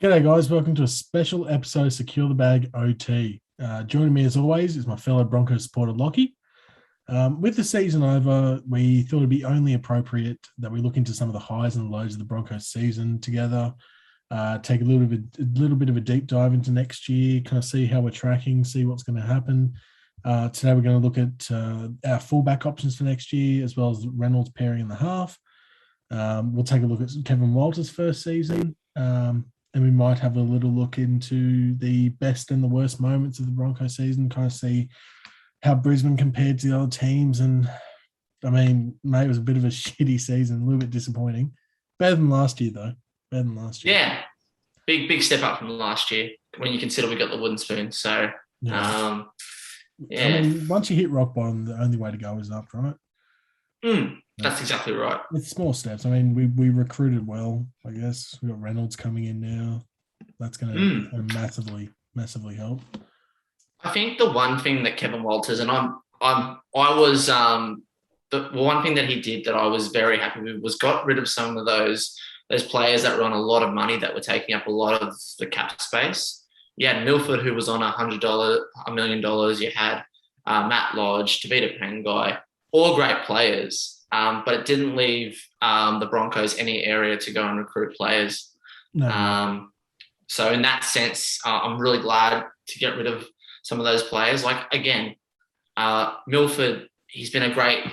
G'day, guys. Welcome to a special episode of Secure the Bag OT. Joining me, as always, is my fellow Broncos supporter, Locky. With the season over, we thought it'd be only appropriate that we look into some of the highs and lows of the Broncos season together, take a little bit of a deep dive into next year, kind of see how we're tracking, see what's going to happen. Today, we're going to look at our fullback options for next year, as well as Reynolds pairing in the half. We'll take a look at Kevin Walters' first season. And we might have a little look into the best and the worst moments of the Broncos season, kind of see how Brisbane compared to the other teams. And, I mean, mate, it was a bit of a shitty season, a little bit disappointing. Better than last year, though. Better than last year. Yeah, big step up from last year when you consider we got the wooden spoon. So, Yeah. yeah. I mean, once you hit rock bottom, the only way to go is up, right? That's exactly right. It's small steps. I mean, we recruited well, I guess. We've got Reynolds coming in now. That's going to massively help. I think the one thing that Kevin Walters and I was the one thing that he did that I was very happy with was got rid of some of those players that were on a lot of money that were taking up a lot of the cap space. You had Milford, who was on $1 million. You had Matt Lodge, Tavita Pangai, all great players. But it didn't leave the Broncos any area to go and recruit players. No. So in that sense, I'm really glad to get rid of some of those players. Like, again, Milford, he's been a great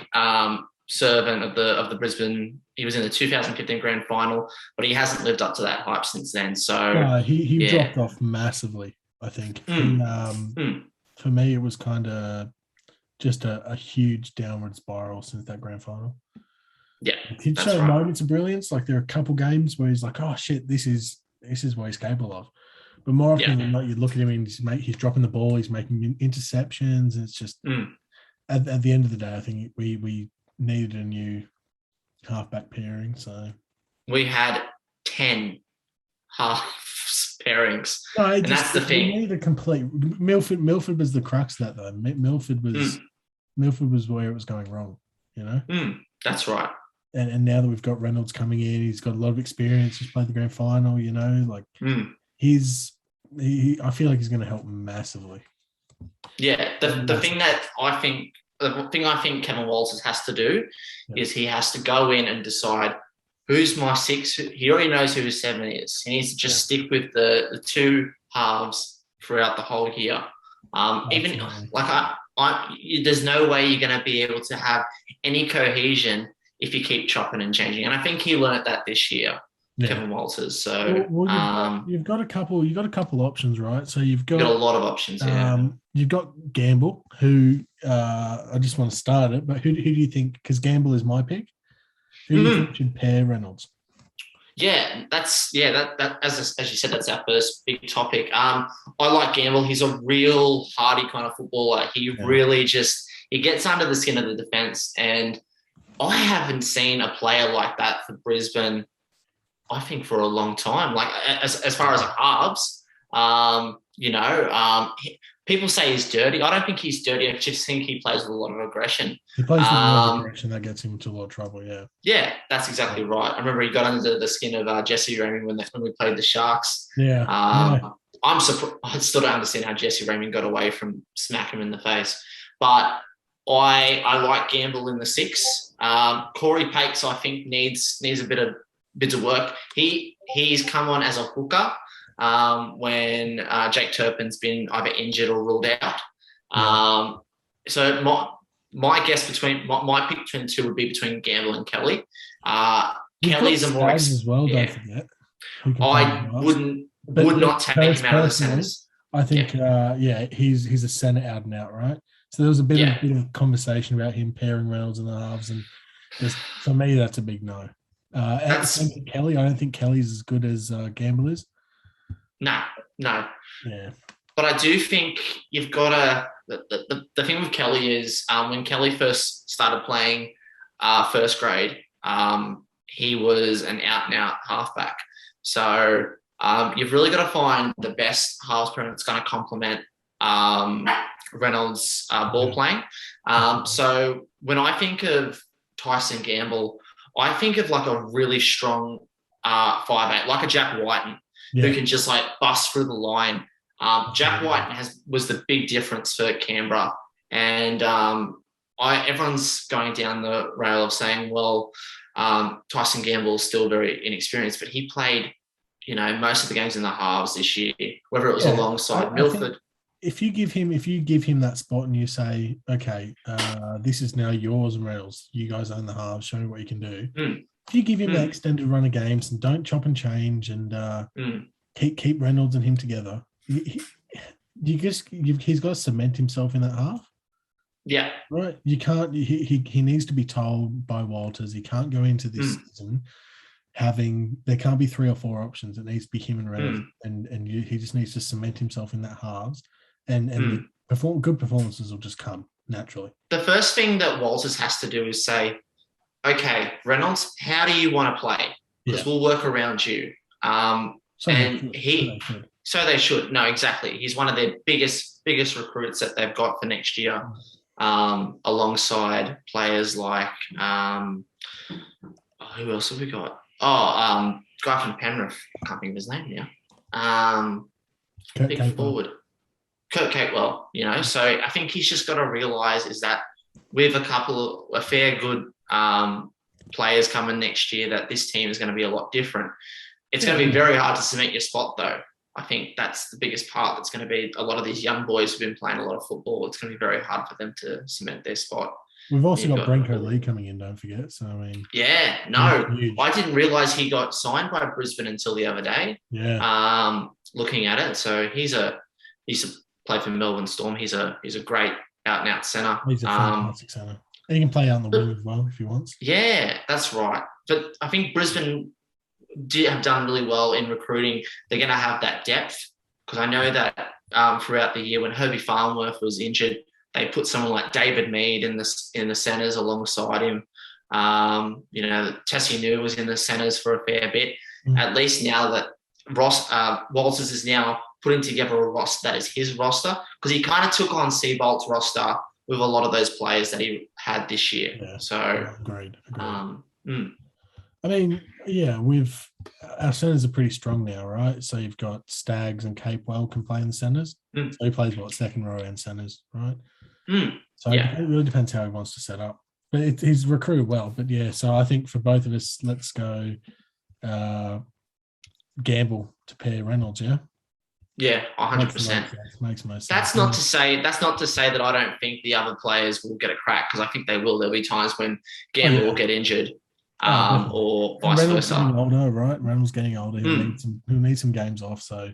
servant of the Brisbane. He was in the 2015 grand final, but he hasn't lived up to that hype since then. So he dropped off massively, I think. For me, it was kind of just a huge downward spiral since that grand final. Yeah, he'd show moments of brilliance. Like, there are a couple games where he's like, "Oh shit, this is what he's capable of." But more often than not, you look at him and he's dropping the ball, he's making interceptions, and it's just at the end of the day, I think we needed a new halfback pairing. So we had 10 half pairings, and that's the thing. We need a complete Milford was the crux of that, though. Milford was where it was going wrong, you know. That's right. And now that we've got Reynolds coming in, he's got a lot of experience. He's played the grand final, you know. Like I feel like he's going to help massively. Yeah, the thing I think Kevin Walters has to do is he has to go in and decide who's my six. He already knows who his seven is. He needs to just stick with the two halves throughout the whole year. Even like there's no way you're going to be able to have any cohesion if you keep chopping and changing. And I think he learned that this year, Kevin Walters. So you've got a couple options, right? So you've got a lot of options. Yeah. You've got Gamble, who I just want to start it, but who do you think? Because Gamble is my pick. Who do you think should pair Reynolds? Yeah, that as you said, that's our first big topic. I like Gamble. He's a real hardy kind of footballer. He really he gets under the skin of the defense, and I haven't seen a player like that for Brisbane, I think, for a long time. Like, as far as halves, people say he's dirty. I don't think he's dirty. I just think he plays with a lot of aggression. He plays with a lot of aggression. That gets him into a lot of trouble, yeah. Yeah, that's exactly right. I remember he got under the skin of Jesse Ramey when we played the Sharks. Yeah. I'm surprised. I still don't understand how Jesse Ramey got away from smacking him in the face. But I like Gamble in the six. Corey Pakes, I think, needs a bit of work. He's come on as a hooker when Jake Turpin's been either injured or ruled out. So my guess my pick between the two would be between Gamble and Kelly. Kelly's a more as well. Don't forget. I would not take him out of the centers. I think he's a center out and out, right? So there was a bit of conversation about him pairing Reynolds in the halves, and just for me, that's a big no. Kelly, I don't think Kelly's as good as Gamble is. No. Yeah. But I do think you've got to. The thing with Kelly is when Kelly first started playing first grade, he was an out and out halfback. So you've really got to find the best halves player that's going to complement Reynolds' ball playing. So when I think of Tyson Gamble, I think of like a really strong 5'8", like a Jack Whiten. who can just like bust through the line. Jack White was the big difference for Canberra. And everyone's going down the rail of saying, well, Tyson Gamble is still very inexperienced, but he played, most of the games in the halves this year, whether it was alongside Milford. If you give him that spot and you say, okay, this is now yours and Reynolds, you guys own the halves, show me what you can do. If you give him that extended run of games and don't chop and change and keep Reynolds and him together, he's got to cement himself in that half. Yeah. Right. You can't. He needs to be told by Walters he can't go into this season there can't be 3 or 4 options. It needs to be him and Reynolds, and he just needs to cement himself in that halves, and good performances will just come naturally. The first thing that Walters has to do is say, okay, Reynolds, how do you want to play? Because we'll work around you. So they should. No, exactly. He's one of their biggest recruits that they've got for next year. Alongside players like who else have we got? Guy from Penrith. I can't think of his name now. Big forward. Kurt Capewell, So I think he's just got to realise is that with a fair good players coming next year, that this team is going to be a lot different. It's going to be very hard to cement your spot, though. I think that's the biggest part. That's going to be a lot of these young boys who've been playing a lot of football. It's going to be very hard for them to cement their spot. We've also got Brenko Lee coming in, don't forget. So, I didn't realise he got signed by Brisbane until the other day. Yeah. Looking at it. So he used to play for Melbourne Storm. He's a great out-and-out centre. He's a fantastic centre. He can play out on the wing as well if he wants. Yeah, that's right. But I think Brisbane have done really well in recruiting. They're going to have that depth, because I know that throughout the year when Herbie Farnworth was injured, they put someone like David Mead in the centres alongside him. Tessie New was in the centres for a fair bit. At least now that Walters is now putting together a roster that is his roster, because he kind of took on Seabolt's roster with a lot of those players that he had this year. Yeah, so agreed. I mean, with our centres are pretty strong now, right? So you've got Staggs and Capewell can play in the centres. So he plays second row and centres, right? So it really depends how he wants to set up. But he's recruited well. But so I think for both of us, let's go Gamble to pair Reynolds. Yeah, 100%. Makes most sense. That's not to say that I don't think the other players will get a crack, because I think they will. There'll be times when Gamble will get injured. Or vice Reynolds versa. Getting older, right? Reynolds getting older. He'll need some games off. So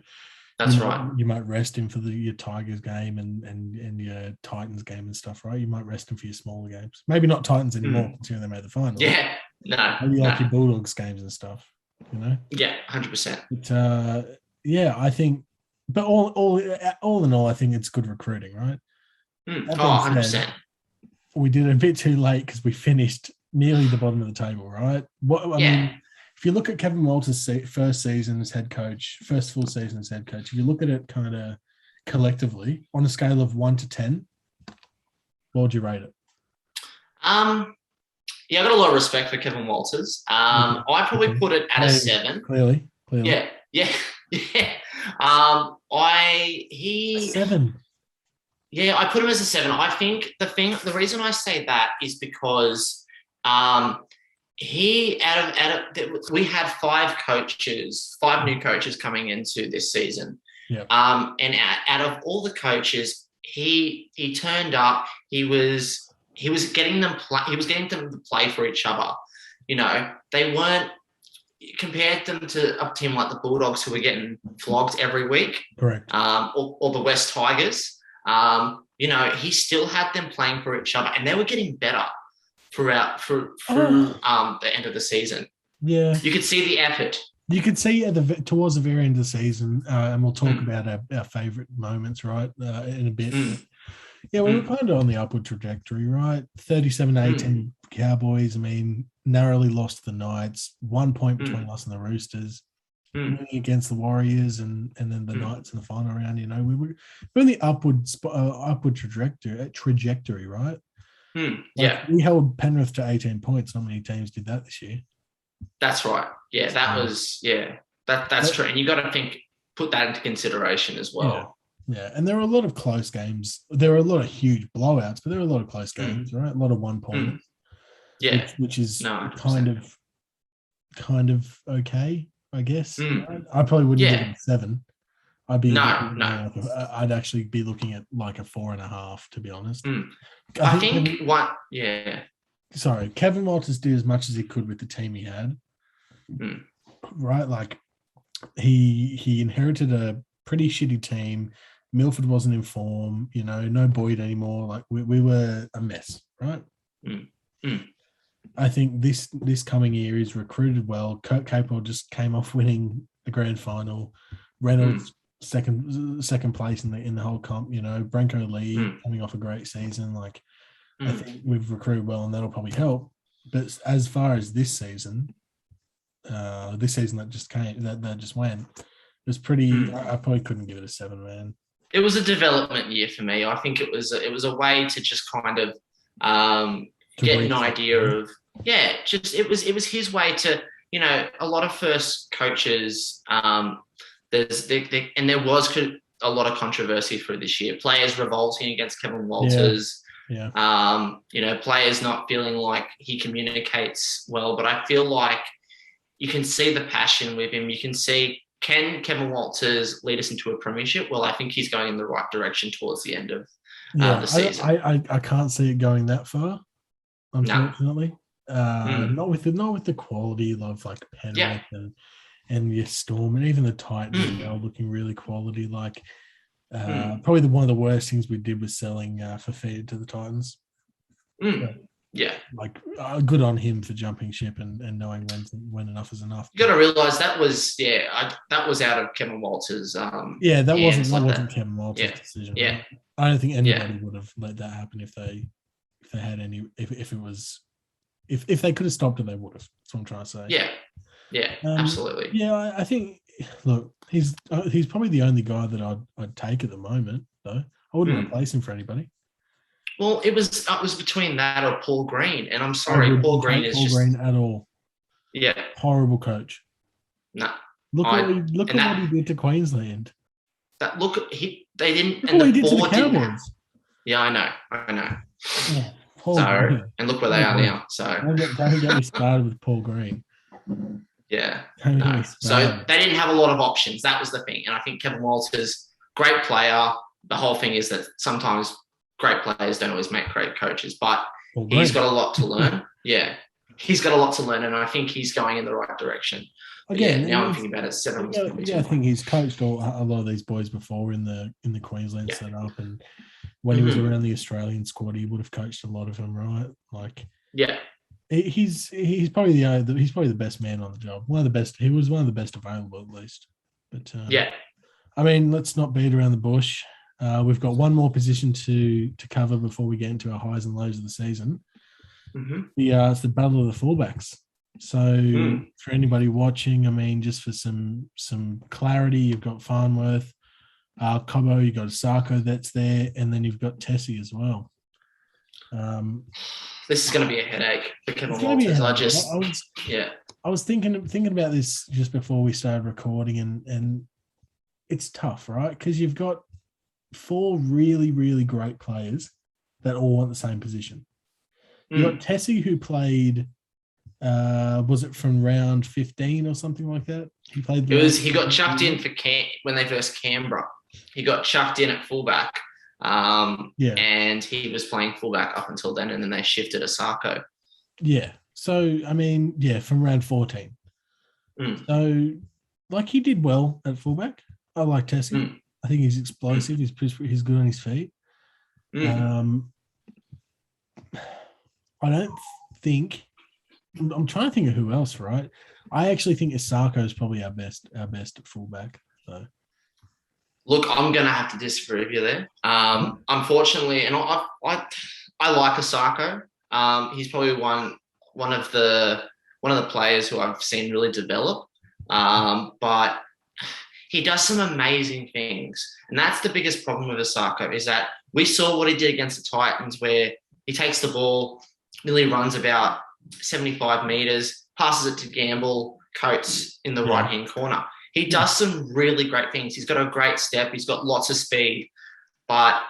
that's right. You might rest him for your Tigers game and your Titans game and stuff, right? You might rest him for your smaller games. Maybe not Titans anymore, considering they made the final. Yeah, no. Maybe your Bulldogs games and stuff. Yeah, 100%. But I think. But all in all, I think it's good recruiting, right? 100%. We did it a bit too late because we finished nearly the bottom of the table, right? I mean, if you look at Kevin Walters' first season as head coach, first full season as head coach, if you look at it kind of collectively on a scale of 1 to 10, what would you rate it? I've got a lot of respect for Kevin Walters. I probably put it at a 7. Clearly. Yeah. 7. Yeah, I put him as a 7. I think the reason I say that is because we had 5 new coaches coming into this season. Yeah. And out of all the coaches, he turned up. He was getting them to play for each other. They weren't. Compared them to a team like the Bulldogs, who were getting flogged every week. Correct. Or the West Tigers. He still had them playing for each other, and they were getting better through the end of the season. Yeah, you could see the effort. You could see towards the very end of the season, and we'll talk about our favourite moments, right, in a bit. We were kind of on the upward trajectory, right? 37-18 Cowboys. I mean, narrowly lost to the Knights. 1 point between us and the Roosters. Winning against the Warriors and then the Knights in the final round. We were in the upward trajectory, right? We held Penrith to 18 points. Not many teams did that this year. That's right. Yeah, that was. Yeah, That's true. And you got to put that into consideration as well. Yeah. And there are a lot of close games. There are a lot of huge blowouts, but there are a lot of close games, right? A lot of 1 point. Yeah. Which is No, kind of okay, I guess. Right? I probably wouldn't give it a 7. I'd actually be looking at like a 4.5, to be honest. I think one. Yeah. Sorry, Kevin Walters did as much as he could with the team he had. Right, like he inherited a pretty shitty team. Milford wasn't in form, no Boyd anymore. Like we were a mess, right? I think this coming year he's recruited well. Kurt Capewell just came off winning the grand final. Reynolds second place in the whole comp. Brenko Lee coming off a great season. Like I think we've recruited well, and that'll probably help. But as far as this season that just went, it was pretty. I probably couldn't give it a 7, man. It was a development year for me. I think it was a way to just kind of get an idea of it was his way to, a lot of first coaches. There was a lot of controversy through this year. Players revolting against Kevin Walters. Yeah. Players not feeling like he communicates well, but I feel like you can see the passion with him. You can see, can Kevin Walters lead us into a premiership? Well, I think he's going in the right direction towards the end of the season. I can't see it going that far, unfortunately. Not with the quality of like Penrith and your Storm and even the Titans now looking really quality. Like probably one of the worst things we did was selling Fafita to the Titans. Like good on him for jumping ship and knowing when enough is enough. You got to realise that was out of Kevin Walters. That wasn't Kevin Walters' decision. Yeah, right? I don't think anybody would have let that happen if they had any. If they could have stopped it, they would have. That's what I'm trying to say. Yeah, absolutely. Yeah, I think. Look, he's probably the only guy that I'd take at the moment, though. I wouldn't replace him for anybody. Well, it was between that or Paul Green, and I'm sorry, Paul Green is just Green at all. Yeah, horrible coach. No, look what he did to Queensland. They didn't. Look what he did to the Cowboys. Yeah, I know. Yeah, and look where they are now. So don't get me started with Paul Green. Yeah, no. So they didn't have a lot of options. That was the thing, and I think Kevin Walters, great player. The whole thing is that sometimes great players don't always make great coaches, but he's got a lot to learn. He's got a lot to learn, and I think he's going in the right direction. Again, now I'm thinking about it. 7 was I think he's coached a lot of these boys before in the Queensland setup, and when he was around the Australian squad, he would have coached a lot of them, right? Like, he's probably the best man on the job. One of the best. He was one of the best available, at least. But I mean, let's not beat around the bush. We've got one more position to cover before we get into our highs and lows of the season. It's the battle of the fullbacks. So for anybody watching, I mean, just for some clarity, you've got Farnworth, Cabo, you've got Sarko that's there, and then you've got Tessie as well. This is going to be a headache for Kevin Walters. I was thinking about this just before we started recording, and it's tough, right? Because you've got 4 really, really great players that all want the same position. You got Tessie, who played, was it from round 15 or something like that? He played. He got chucked in for when they versed Canberra. He got chucked in at fullback, and he was playing fullback up until then, and then they shifted to Sarko. Yeah. So I mean, from round 14. So, like, he did well at fullback. I like Tessie. I think he's explosive. He's good on his feet. I don't think. I'm trying to think of who else, right? I actually think Isako is probably our best at fullback. So, look, I'm going to have to disagree with you there. Unfortunately, and I like Isako. He's probably one of the players who I've seen really develop. But he does some amazing things, and that's the biggest problem with Isako, is that we saw what he did against the Titans, where he takes the ball, nearly runs about 75 meters, passes it to Gamble, Coates in the right-hand corner. He does some really great things. He's got a great step. He's got lots of speed. But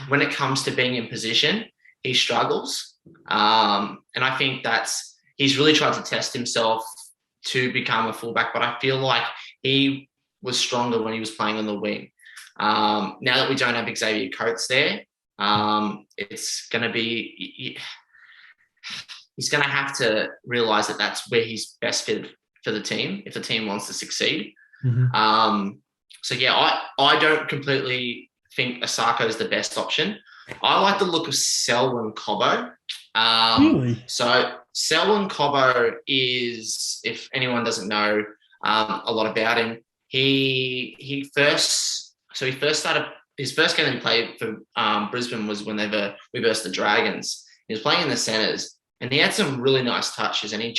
when it comes to being in position, he struggles. And I think he's really tried to test himself to become a fullback, but I feel like he was stronger when he was playing on the wing. Now that we don't have Xavier Coates there, it's going to be... He's going to have to realise that that's where he's best fitted for the team if the team wants to succeed. Mm-hmm. I don't completely think Asako is the best option. I like the look of Selwyn Cabo. Really? So Selwyn Cabo is, if anyone doesn't know a lot about him, he first started, his first game he played for Brisbane was when we versed the Dragons. He was playing in the centres, and he had some really nice touches, and he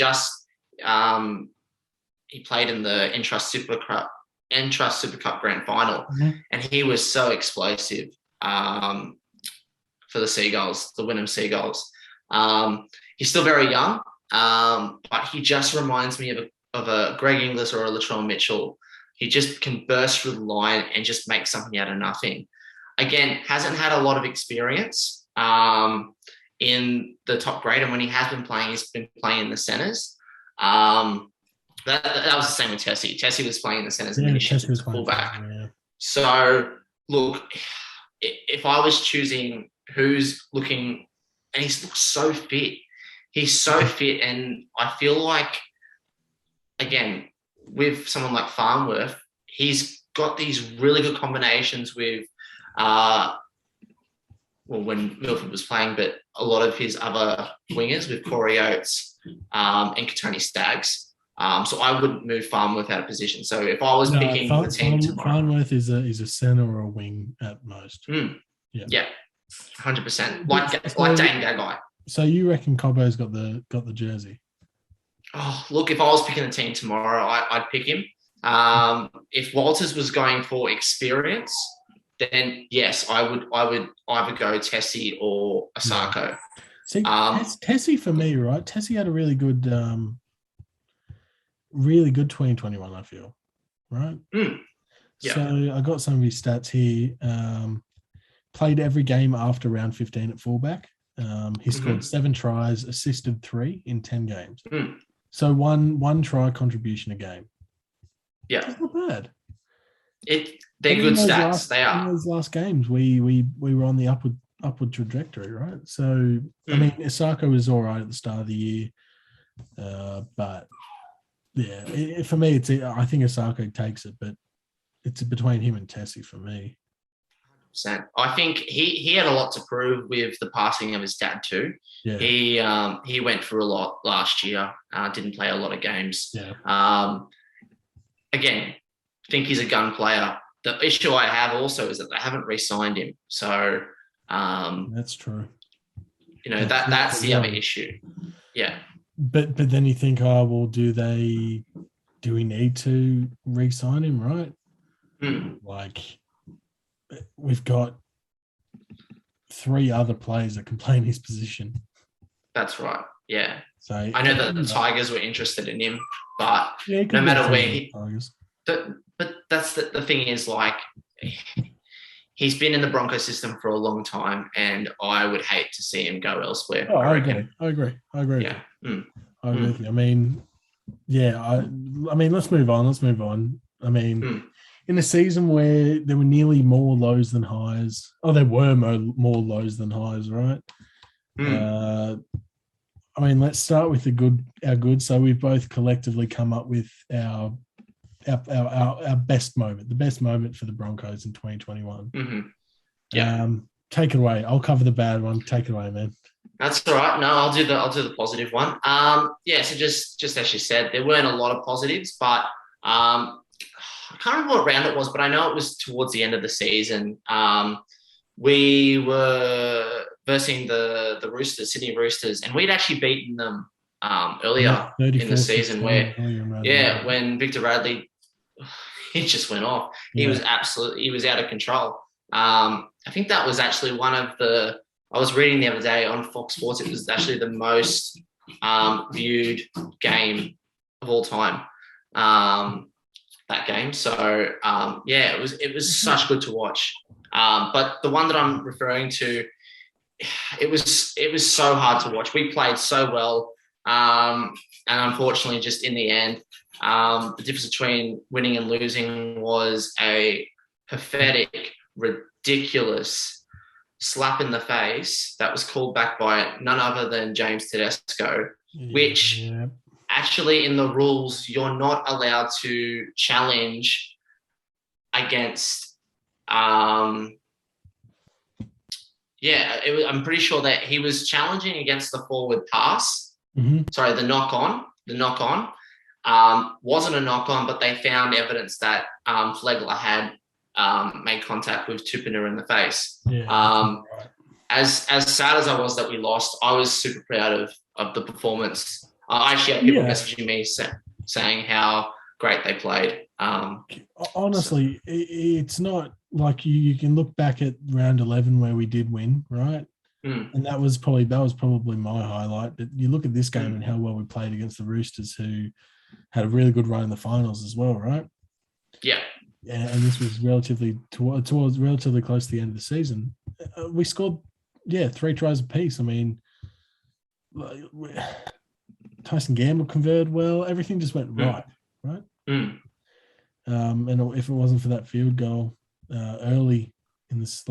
played in the Entrust Super Cup Grand Final, and he was so explosive for the Seagulls, the Wynnum Seagulls. He's still very young, but he just reminds me of a Greg Inglis or a Latrell Mitchell. He just can burst through the line and just make something out of nothing. Again, hasn't had a lot of experience in the top grade, and when he has been playing, he's been playing in the centres. That was the same with Tessie. Tessie was playing in the centres and then he shifted to fullback. Yeah. So, look, if I was choosing who's looking, and he looks so fit. He's so fit, and I feel like, again, with someone like Farnworth, he's got these really good combinations with, when Milford was playing, but a lot of his other wingers with Corey Oates and Katoni Staggs. So I wouldn't move Farnworth out of position. So if I was picking the team tomorrow, Farnworth is a centre or a wing at most. Yeah, 100%. Like Dane Gagai. So you reckon Cobbo's got the jersey? Oh, look, if I was picking a team tomorrow, I'd pick him. If Walters was going for experience, then yes, I would either go Tessie or Asako. Yeah. See, Tessie for me, right? Tessie had a really good 2021, I feel, right? Yeah. So I got some of his stats here. Played every game after round 15 at fullback. He scored 7 tries, assisted 3 in 10 games. So one try contribution a game. Yeah. That's not bad. They're good stats. They are. In those last games, we were on the upward trajectory, right? So, I mean, Asako was all right at the start of the year. But, yeah, for me, I think Asako takes it, but it's between him and Tessie for me. I think he had a lot to prove with the passing of his dad too. Yeah. He went through a lot last year. Didn't play a lot of games. Yeah. Again, think he's a gun player. The issue I have also is that they haven't re-signed him. So that's true. You know, that's the other issue. Yeah. But then you think, oh well, do we need to re-sign him, right? Like, we've got 3 other players that can play in his position. That's right. Yeah. So I know that the Tigers were interested in him, but no matter where but that's the thing is, like, he's been in the Broncos system for a long time, and I would hate to see him go elsewhere. Oh, I agree. Yeah. I agree with you. I mean, yeah, I mean, let's move on. I mean, in a season where there were nearly more lows than highs, there were more lows than highs, right? I mean, let's start with our good. So we've both collectively come up with our best moment, the best moment for the Broncos in 2021. Yeah. Take it away. I'll cover the bad one. Take it away, man. That's all right. No, I'll do the positive one. Yeah. So just as you said, there weren't a lot of positives, but I can't remember what round it was, but I know it was towards the end of the season. We were versing the Roosters, Sydney Roosters, and we'd actually beaten them earlier in the season when Victor Radley, he just went off. He was out of control. I think that was actually I was reading the other day on Fox Sports, it was actually the most viewed game of all time. that game. So it was such good to watch. But the one that I'm referring to, it was so hard to watch. We played so well, and unfortunately, just in the end, the difference between winning and losing was a pathetic, ridiculous slap in the face that was called back by none other than James Tedesco, which actually in the rules, you're not allowed to challenge against, I'm pretty sure that he was challenging against the forward pass. Mm-hmm. Sorry, the knock on. Wasn't a knock on, but they found evidence that Flegler had made contact with Tupiner in the face. Right. As sad as I was that we lost, I was super proud of the performance. I actually had people messaging me saying how great they played. Honestly, it's not like you can look back at round 11 where we did win, right? And that was probably my highlight. But you look at this game and how well we played against the Roosters, who had a really good run in the finals as well, right? Yeah. And this was relatively close to the end of the season. We scored, 3 tries apiece. I mean, Tyson Gamble converted well. Everything just went right? And if it wasn't for that field goal early in this,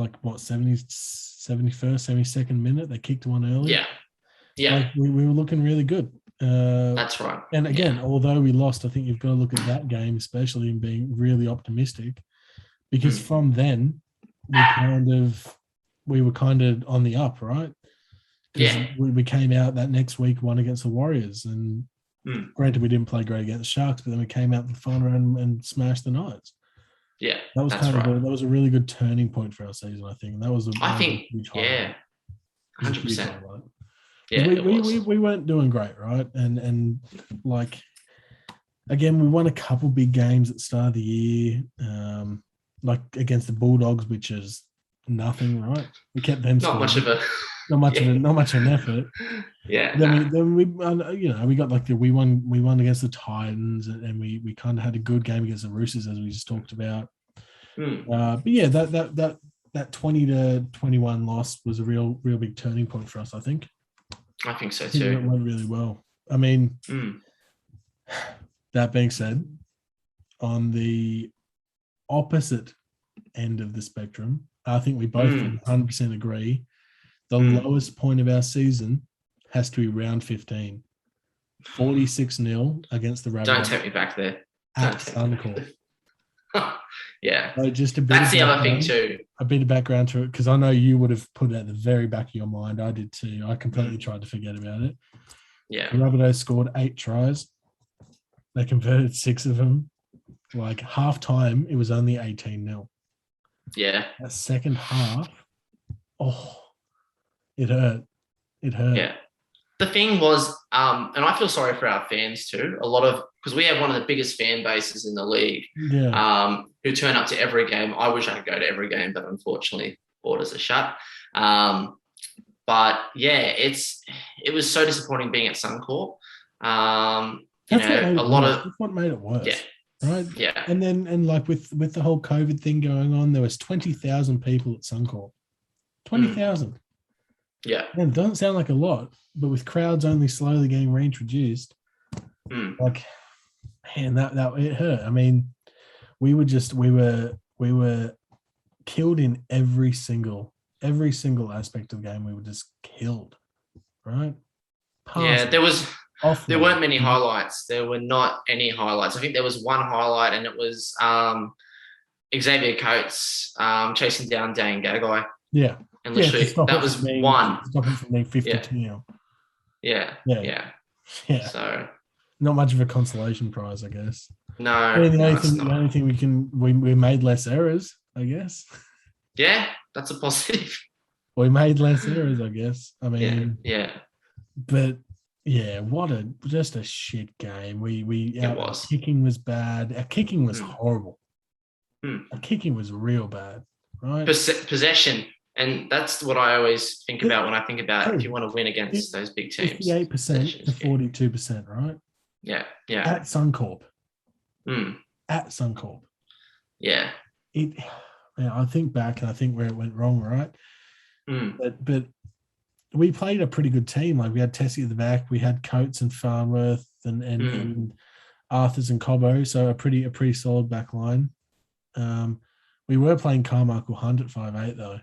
71st, 72nd minute, they kicked one early. Yeah. We were looking really good. That's right. And again, although we lost, I think you've got to look at that game, especially in being really optimistic, because from then we were kind of on the up, right? Yeah. We came out that next week, won against the Warriors, and granted we didn't play great against Sharks, but then we came out the final round and smashed the Knights. Yeah, that was that was a really good turning point for our season, I think. And that was 100%. Yeah, we weren't doing great, right? And again, we won a couple big games at the start of the year, against the Bulldogs, which is nothing, right? We kept them not much of an effort. Yeah. Then we got we won against the Titans, and we kind of had a good game against the Roosters, as we just talked about. But yeah, that 20-21 loss was a real big turning point for us, I think. I think so too. It went really well. I mean, that being said, on the opposite end of the spectrum, I think we both 100% agree. The lowest point of our season has to be round 15. 46-0 against the Rabbitohs. Don't take me back there. At Suncorp. Yeah. So that's the other thing too. A bit of background to it, because I know you would have put it at the very back of your mind. I did too. I completely tried to forget about it. Yeah. The Rabbitohs scored 8 tries. They converted 6 of them. Half time, it was only 18-0. Yeah. That second half, it hurt. Yeah. The thing was, and I feel sorry for our fans too, because we have one of the biggest fan bases in the league, who turn up to every game. I wish I could go to every game, but unfortunately borders are shut. But yeah, it was so disappointing being at Suncorp. That's what made it worse. Yeah. Right. Yeah. And then with the whole COVID thing going on, there was 20,000 people at Suncorp. 20,000. Yeah. And it doesn't sound like a lot, but with crowds only slowly getting reintroduced, that it hurt. I mean, we were killed in every single aspect of the game. We were just killed, right? There weren't many highlights. There were not any highlights. I think there was one highlight, and it was Xavier Coates chasing down Dane Gagai. Yeah. And literally, that was one. Stop him from being 52. Yeah. So not much of a consolation prize, I guess. No. The only thing we made less errors, I guess. Yeah, that's a positive. We made less errors, I guess. I mean, yeah. But yeah, just a shit game. Our kicking was bad. Our kicking was horrible. Our kicking was real bad, right? Possession. And that's what I always think about when I think about if you want to win against those big teams. 58% to 42%, right? Yeah. At Suncorp. at Suncorp. Yeah. I think back and I think where it went wrong, right? Mm. But we played a pretty good team. Like we had Tessie at the back, we had Coates and Farnworth and Arthurs and Cobbo, so a pretty solid back line. We were playing Carmichael Hunt at 5'8" though.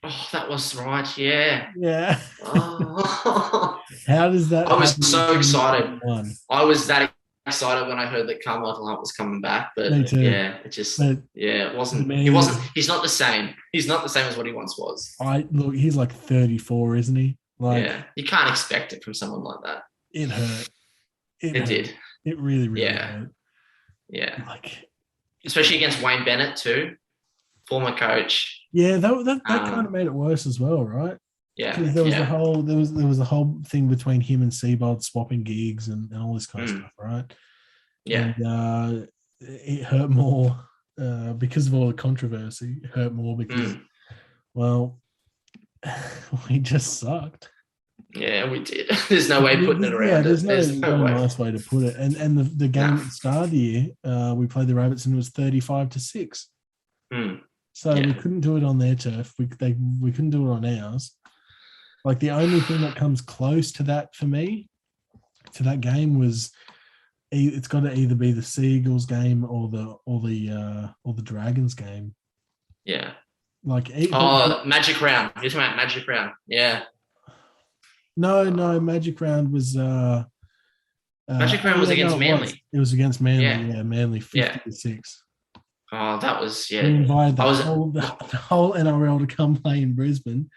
Oh, that was right. Yeah. Yeah. Oh. How does that? I was so excited. One? I was that excited when I heard that Carmichael Hunt was coming back, but Me too. yeah, it wasn't. Man, he wasn't. He's not the same. He's not the same as what he once was. Look, he's like 34, isn't he? Like, yeah, you can't expect it from someone like that. It hurt. It did. It really hurt. Yeah. Like, especially against Wayne Bennett too, former coach. Yeah, that kind of made it worse as well, right? Yeah, because there was a whole thing between him and Seabold swapping gigs and all this kind of stuff, right? Yeah, and it hurt more because of all the controversy. It hurt more because, well, we just sucked. Yeah, we did. There's no way putting it around. Yeah, there's no nice way to put it. And the game at the start of the year, we played the Rabbits and it was 35-6. So we couldn't do it on their turf. We couldn't do it on ours. Like the only thing that comes close to that for me, to that game, was it's got to either be the Seagulls game or the Dragons game. Yeah. Like Magic Round. You're talking about Magic Round. Yeah. No, Magic Round was Magic Round was against Manly. It was against Manly, yeah Manly 50-6. Oh, that was We invited the whole NRL to come play in Brisbane.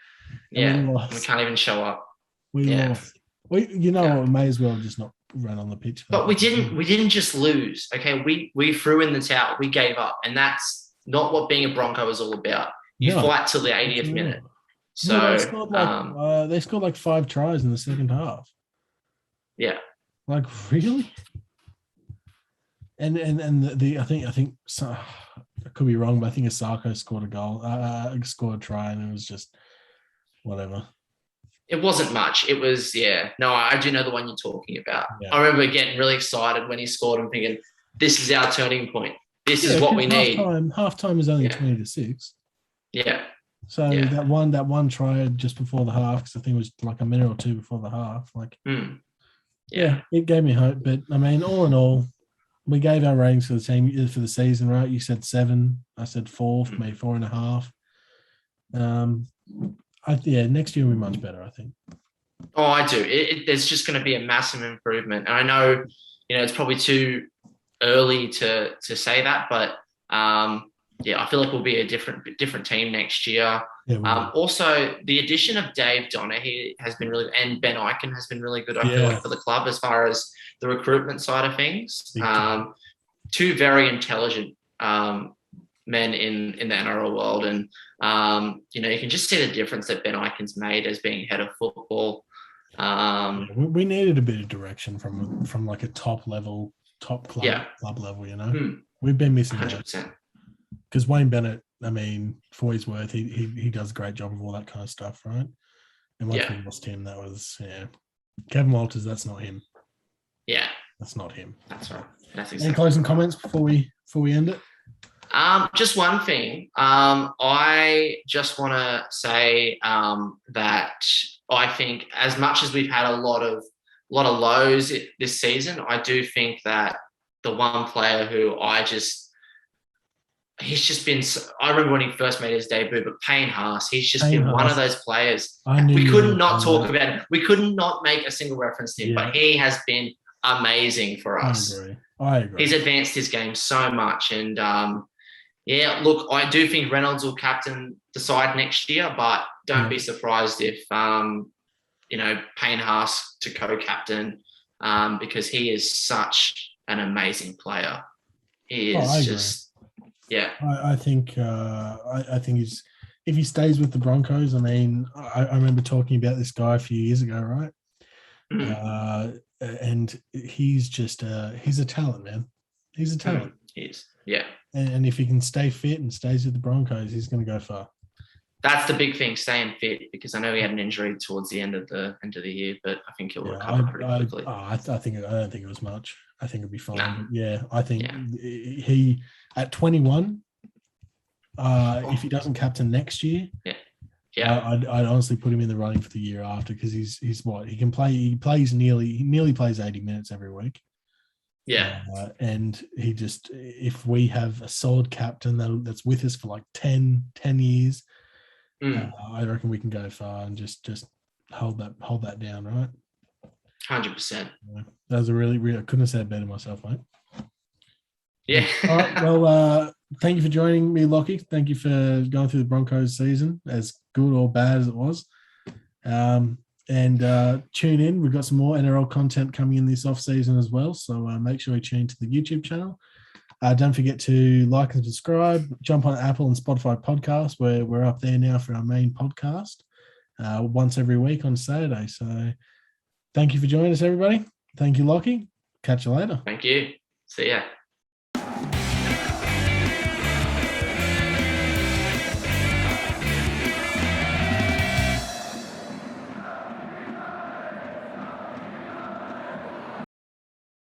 Yeah, we can't even show up. We lost. We may as well just not run on the pitch. But we didn't just lose. Okay, we threw in the towel. We gave up, and that's not what being a Bronco is all about. You fight till the 80th minute. So they scored like 5 tries in the second half. Yeah. Like really? And I think so, I could be wrong, but I think Asako scored a goal, scored a try, and it was just whatever. It wasn't much. It was No, I do know the one you're talking about. Yeah. I remember getting really excited when he scored and thinking, "This is our turning point. This is what we need." Halftime is only 20-6. Yeah. So that one try just before the half, because I think it was like a minute or two before the half. Like, it gave me hope. But I mean, all in all, we gave our ratings for the team for the season, right? You said 7, I said 4, maybe 4.5. Next year we'll be much better, I think. Oh, I do. There's just going to be a massive improvement, and I know, it's probably too early to say that, but I feel like we'll be a different team next year. Yeah, also, the addition of Dave Donaghy has been really, and Ben Eichen has been really good, I feel like, for the club as far as the recruitment side of things. Two very intelligent men in the NRL world, and you can just see the difference that Ben Eichen's made as being head of football. We needed a bit of direction from like a top club level. We've been missing 100%. Because Wayne Bennett, I mean, for his worth, he does a great job of all that kind of stuff, right? And once we lost him, that was Kevin Walters. That's not him. Yeah, that's not him. That's right. That's exactly. Any closing comments before we end it? Just one thing. I just want to say that I think, as much as we've had a lot of lows this season, I do think that the one player who he's just been. I remember when he first made his debut, but Payne Haas, he's just been one of those players. We could not talk about him. We could not make a single reference to him, but he has been amazing for us. I agree. He's advanced his game so much, and look, I do think Reynolds will captain the side next year, but don't be surprised if Payne Haas to co-captain, because he is such an amazing player. He is just. Yeah, I think he's, if he stays with the Broncos. I mean, I remember talking about this guy a few years ago, right? And he's just he's a talent, man. He's a talent. He is, yeah. And if he can stay fit and stays with the Broncos, he's going to go far. That's the big thing, staying fit, because I know he had an injury towards the end of the year, but I think he'll recover pretty quickly. I don't think it was much. I think it'll be fine. Nah. But yeah, I think he at 21. If he doesn't captain next year, I'd honestly put him in the running for the year after, because he's what he can play. He nearly plays 80 minutes every week. Yeah. And he just, if we have a solid captain that's with us for like 10 years, I reckon we can go far and just hold that down, right? 100%. That was a really, I couldn't have said it better myself, mate. Yeah. All right. Well, thank you for joining me, Locky. Thank you for going through the Broncos season, as good or bad as it was. And tune in. We've got some more NRL content coming in this off season as well. So make sure you tune into the YouTube channel. Don't forget to like and subscribe. Jump on Apple and Spotify podcasts, where we're up there now for our main podcast once every week on Saturday. So thank you for joining us, everybody. Thank you, Locky. Catch you later. Thank you. See ya.